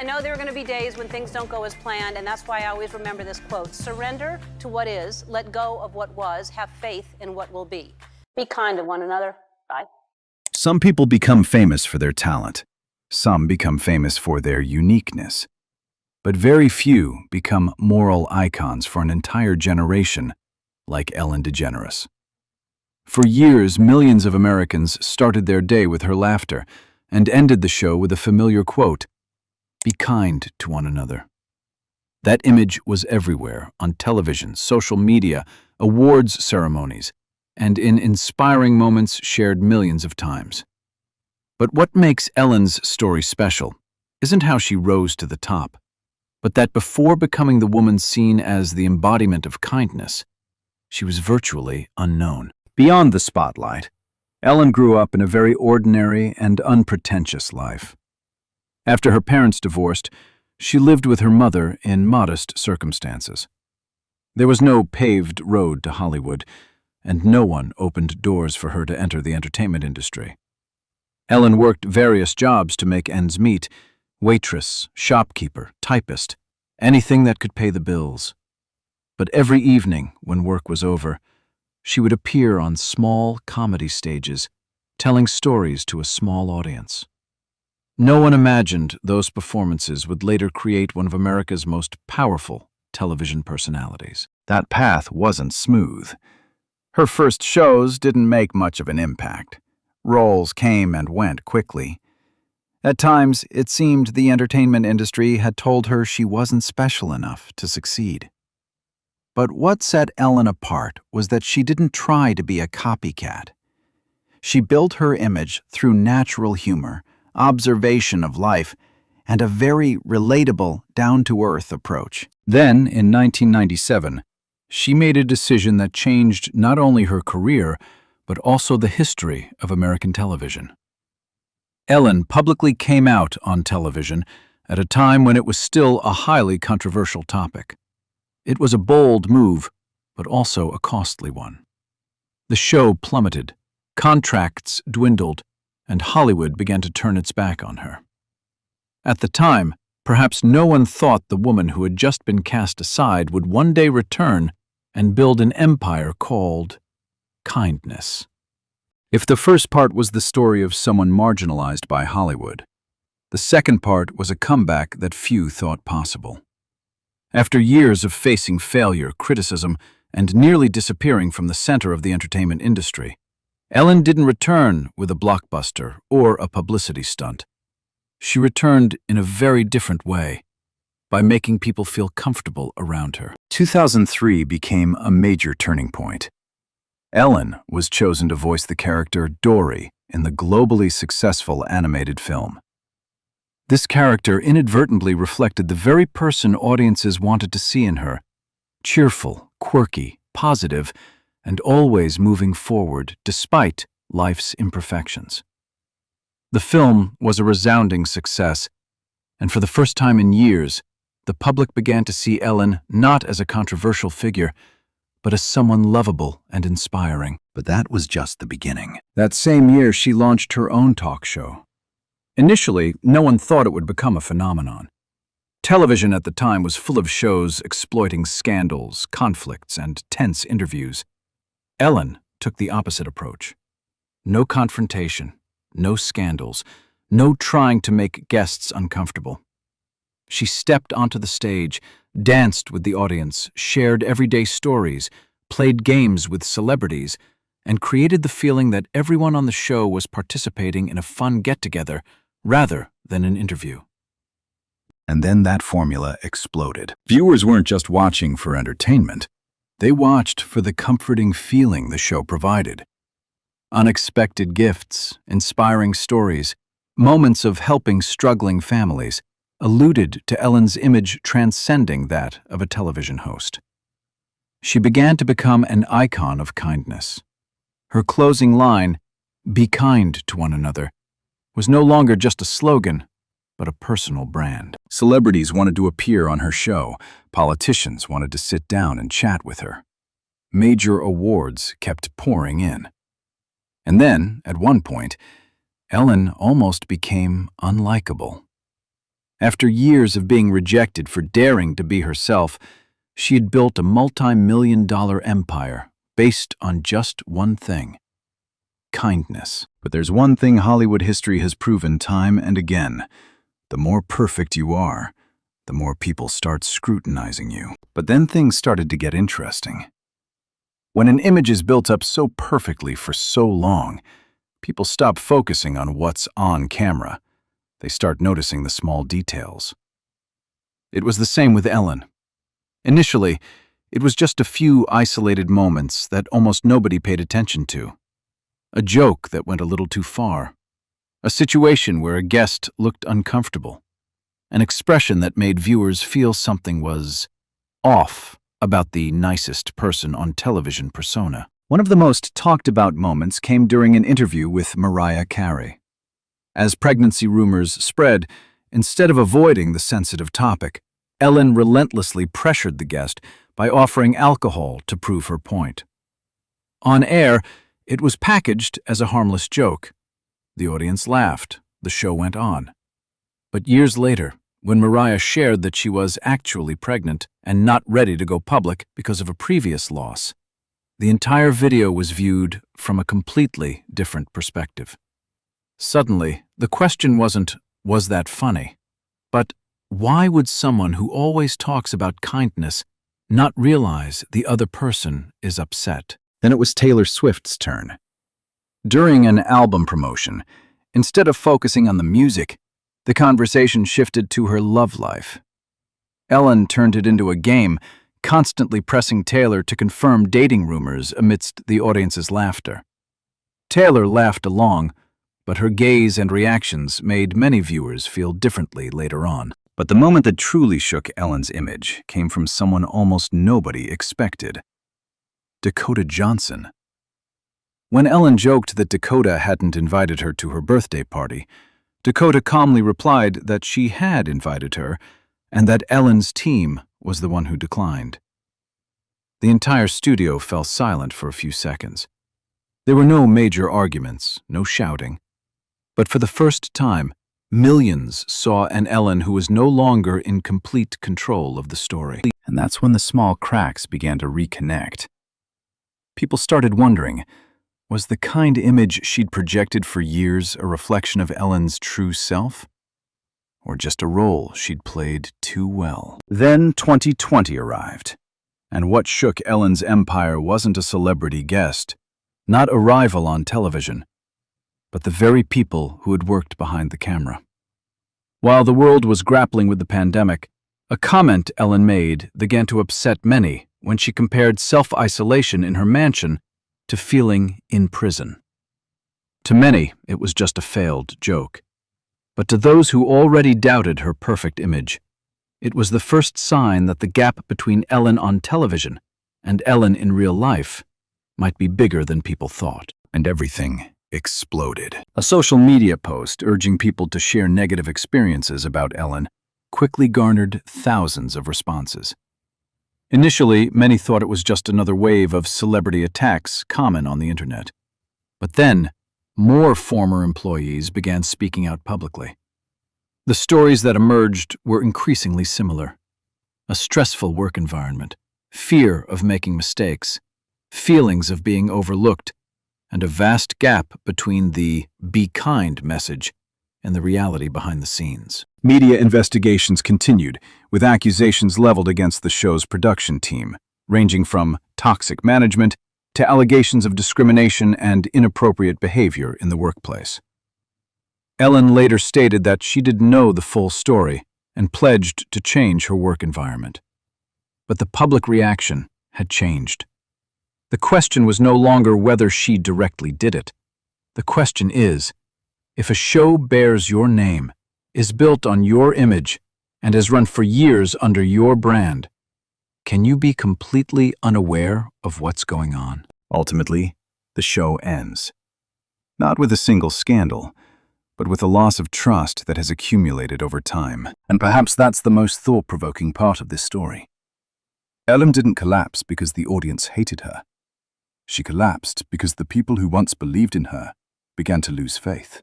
know there are going to be days when things don't go as planned, and that's why I always remember this quote: surrender to what is, let go of what was, have faith in what will be. Be kind to one another. Bye. Some people become famous for their talent. Some become famous for their uniqueness. But very few become moral icons for an entire generation, like Ellen DeGeneres. For years, millions of Americans started their day with her laughter and ended the show with a familiar quote: "Be kind to one another." That image was everywhere, on television, social media, awards ceremonies, and in inspiring moments shared millions of times. But what makes Ellen's story special isn't how she rose to the top, but that before becoming the woman seen as the embodiment of kindness, she was virtually unknown. Beyond the spotlight, Ellen grew up in a very ordinary and unpretentious life. After her parents divorced, she lived with her mother in modest circumstances. There was no paved road to Hollywood, and no one opened doors for her to enter the entertainment industry. Ellen worked various jobs to make ends meet: waitress, shopkeeper, typist, anything that could pay the bills. But every evening, when work was over, she would appear on small comedy stages, telling stories to a small audience. No one imagined those performances would later create one of America's most powerful television personalities. That path wasn't smooth. Her first shows didn't make much of an impact. Roles came and went quickly. At times, it seemed the entertainment industry had told her she wasn't special enough to succeed. But what set Ellen apart was that she didn't try to be a copycat. She built her image through natural humor, observation of life, and a very relatable, down-to-earth approach. Then, in 1997, she made a decision that changed not only her career, but also the history of American television. Ellen publicly came out on television at a time when it was still a highly controversial topic. It was a bold move, but also a costly one. The show plummeted, contracts dwindled, and Hollywood began to turn its back on her. At the time, perhaps no one thought the woman who had just been cast aside would one day return and build an empire called kindness. If the first part was the story of someone marginalized by Hollywood, the second part was a comeback that few thought possible. After years of facing failure, criticism, and nearly disappearing from the center of the entertainment industry, Ellen didn't return with a blockbuster or a publicity stunt. She returned in a very different way, by making people feel comfortable around her. 2003 became a major turning point. Ellen was chosen to voice the character Dory in the globally successful animated film. This character inadvertently reflected the very person audiences wanted to see in her: cheerful, quirky, positive, and always moving forward despite life's imperfections. The film was a resounding success, and for the first time in years, the public began to see Ellen not as a controversial figure, but as someone lovable and inspiring. But that was just the beginning. That same year, she launched her own talk show. Initially, no one thought it would become a phenomenon. Television at the time was full of shows exploiting scandals, conflicts, and tense interviews. Ellen took the opposite approach. No confrontation, no scandals, no trying to make guests uncomfortable. She stepped onto the stage, danced with the audience, shared everyday stories, played games with celebrities, and created the feeling that everyone on the show was participating in a fun get-together rather than an interview. And then that formula exploded. Viewers weren't just watching for entertainment. They watched for the comforting feeling the show provided. Unexpected gifts, inspiring stories, moments of helping struggling families alluded to Ellen's image transcending that of a television host. She began to become an icon of kindness. Her closing line, "Be kind to one another," was no longer just a slogan, but a personal brand. Celebrities wanted to appear on her show. Politicians wanted to sit down and chat with her. Major awards kept pouring in. And then, at one point, Ellen almost became unlikable. After years of being rejected for daring to be herself, she had built a multi-million-dollar empire based on just one thing: kindness. But there's one thing Hollywood history has proven time and again. The more perfect you are, the more people start scrutinizing you. But then things started to get interesting. When an image is built up so perfectly for so long, people stop focusing on what's on camera. They start noticing the small details. It was the same with Ellen. Initially, it was just a few isolated moments that almost nobody paid attention to. A joke that went a little too far. A situation where a guest looked uncomfortable. An expression that made viewers feel something was off about the nicest person on television persona. One of the most talked about moments came during an interview with Mariah Carey. As pregnancy rumors spread, instead of avoiding the sensitive topic, Ellen relentlessly pressured the guest by offering alcohol to prove her point. On air, it was packaged as a harmless joke. The audience laughed. The show went on. But years later, when Mariah shared that she was actually pregnant and not ready to go public because of a previous loss, the entire video was viewed from a completely different perspective. Suddenly, the question wasn't, was that funny? But why would someone who always talks about kindness not realize the other person is upset? Then it was Taylor Swift's turn. During an album promotion, instead of focusing on the music, the conversation shifted to her love life. Ellen turned it into a game, constantly pressing Taylor to confirm dating rumors amidst the audience's laughter. Taylor laughed along, but her gaze and reactions made many viewers feel differently later on. But the moment that truly shook Ellen's image came from someone almost nobody expected: Dakota Johnson. When Ellen joked that Dakota hadn't invited her to her birthday party, Dakota calmly replied that she had invited her and that Ellen's team was the one who declined. The entire studio fell silent for a few seconds. There were no major arguments, no shouting. But for the first time, millions saw an Ellen who was no longer in complete control of the story. And that's when the small cracks began to reconnect. People started wondering, was the kind image she'd projected for years a reflection of Ellen's true self? Or just a role she'd played too well? Then 2020 arrived, and what shook Ellen's empire wasn't a celebrity guest, not a rival on television, but the very people who had worked behind the camera. While the world was grappling with the pandemic, a comment Ellen made began to upset many when she compared self-isolation in her mansion to feeling in prison. To many, it was just a failed joke. But to those who already doubted her perfect image, it was the first sign that the gap between Ellen on television and Ellen in real life might be bigger than people thought. And everything exploded. A social media post urging people to share negative experiences about Ellen quickly garnered thousands of responses. Initially, many thought it was just another wave of celebrity attacks common on the internet. But then, more former employees began speaking out publicly. The stories that emerged were increasingly similar. A stressful work environment, fear of making mistakes, feelings of being overlooked, and a vast gap between the "be kind" message and the reality behind the scenes. Media investigations continued, with accusations leveled against the show's production team, ranging from toxic management to allegations of discrimination and inappropriate behavior in the workplace. Ellen later stated that she didn't know the full story and pledged to change her work environment. But the public reaction had changed. The question was no longer whether she directly did it. The question is, if a show bears your name, is built on your image, and has run for years under your brand, can you be completely unaware of what's going on? Ultimately, the show ends. Not with a single scandal, but with a loss of trust that has accumulated over time. And perhaps that's the most thought-provoking part of this story. Ellen didn't collapse because the audience hated her. She collapsed because the people who once believed in her began to lose faith.